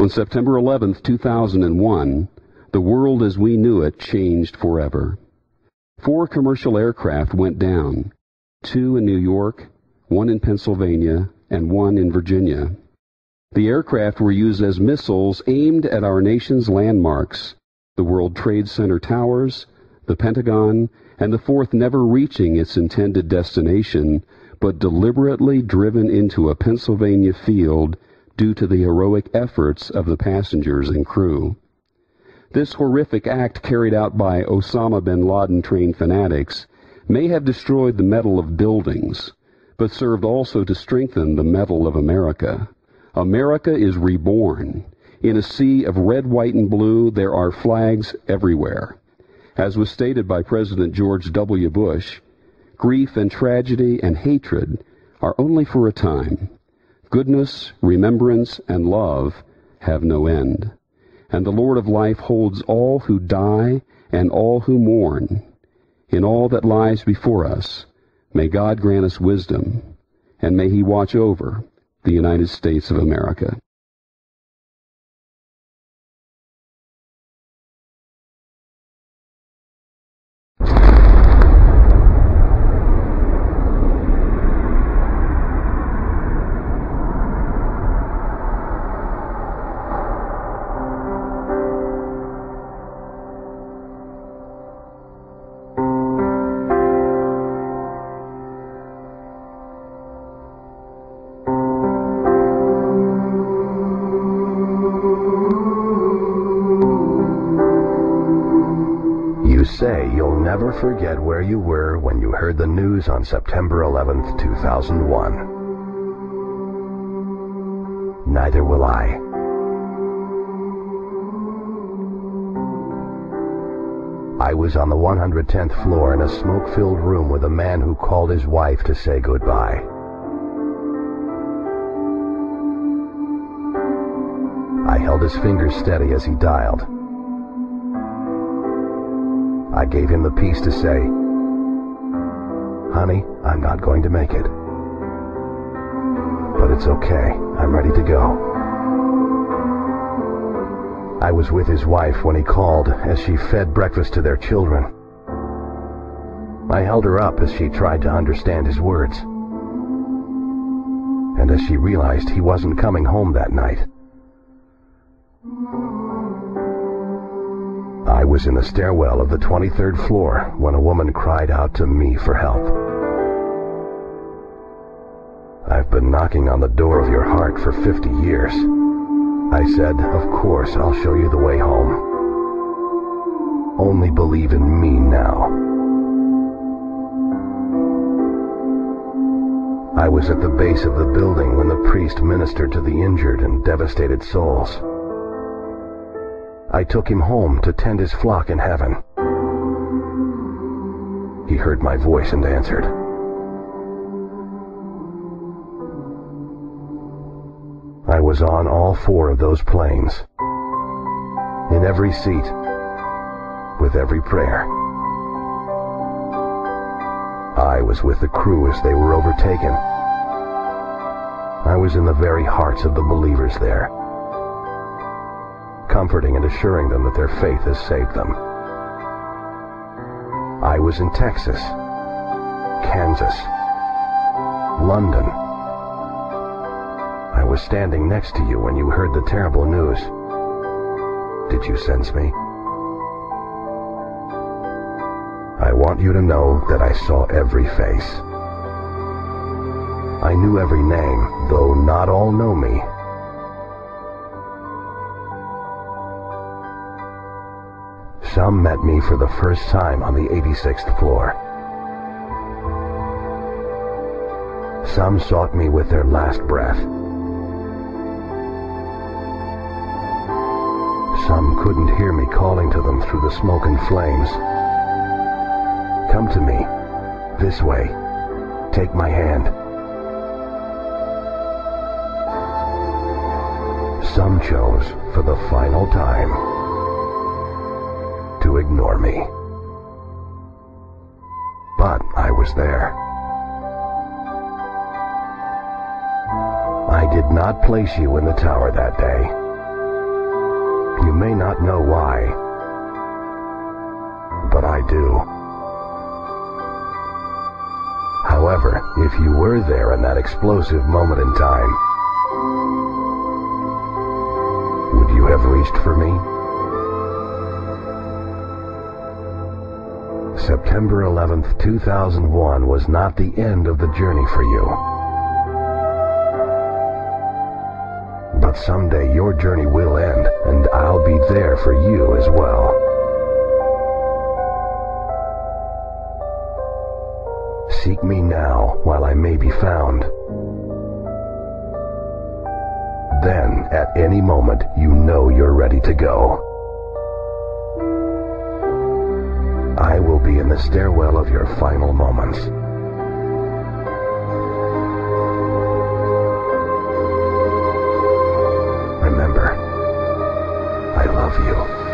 On September 11, 2001, the world as we knew it changed forever. 4 commercial aircraft went down, 2 in New York, 1 in Pennsylvania, and 1 in Virginia. The aircraft were used as missiles aimed at our nation's landmarks, the World Trade Center towers, the Pentagon, and the 4th never reaching its intended destination, but deliberately driven into a Pennsylvania field due to the heroic efforts of the passengers and crew. This horrific act carried out by Osama bin Laden-trained fanatics may have destroyed the mettle of buildings, but served also to strengthen the mettle of America. America is reborn. In a sea of red, white, and blue, there are flags everywhere. As was stated by President George W. Bush, grief and tragedy and hatred are only for a time. Goodness, remembrance, and love have no end. And the Lord of life holds all who die and all who mourn. In all that lies before us, may God grant us wisdom, and may He watch over the United States of America. Say you'll never forget where you were when you heard the news on September 11th, 2001. Neither will I. I was on the 110th floor in a smoke-filled room with a man who called his wife to say goodbye. I held his fingers steady as he dialed. I gave him the piece to say, "Honey, I'm not going to make it. But it's okay. I'm ready to go." I was with his wife when he called as she fed breakfast to their children. I held her up as she tried to understand his words. And as she realized he wasn't coming home that night. I was in the stairwell of the 23rd floor when a woman cried out to me for help. "I've been knocking on the door of your heart for 50 years. I said, of course, I'll show you the way home. Only believe in me now." I was at the base of the building when the priest ministered to the injured and devastated souls. I took him home to tend his flock in heaven. He heard my voice and answered. I was on all 4 of those planes, in every seat, with every prayer. I was with the crew as they were overtaken. I was in the very hearts of the believers there, comforting and assuring them that their faith has saved them. I was in Texas, Kansas, London. I was standing next to you when you heard the terrible news. Did you sense me? I want you to know that I saw every face. I knew every name, though not all know me. Some met me for the first time on the 86th floor. Some sought me with their last breath. Some couldn't hear me calling to them through the smoke and flames. "Come to me, this way, take my hand." Some chose, for the final time, to ignore me. But I was there. I did not place you in the tower that day. You may not know why, but I do. However, if you were there in that explosive moment in time, would you have reached for me? September 11th, 2001 was not the end of the journey for you. But someday your journey will end, and I'll be there for you as well. Seek me now while I may be found. Then, at any moment, you know you're ready to go. I will be in the stairwell of your final moments. Remember, I love you.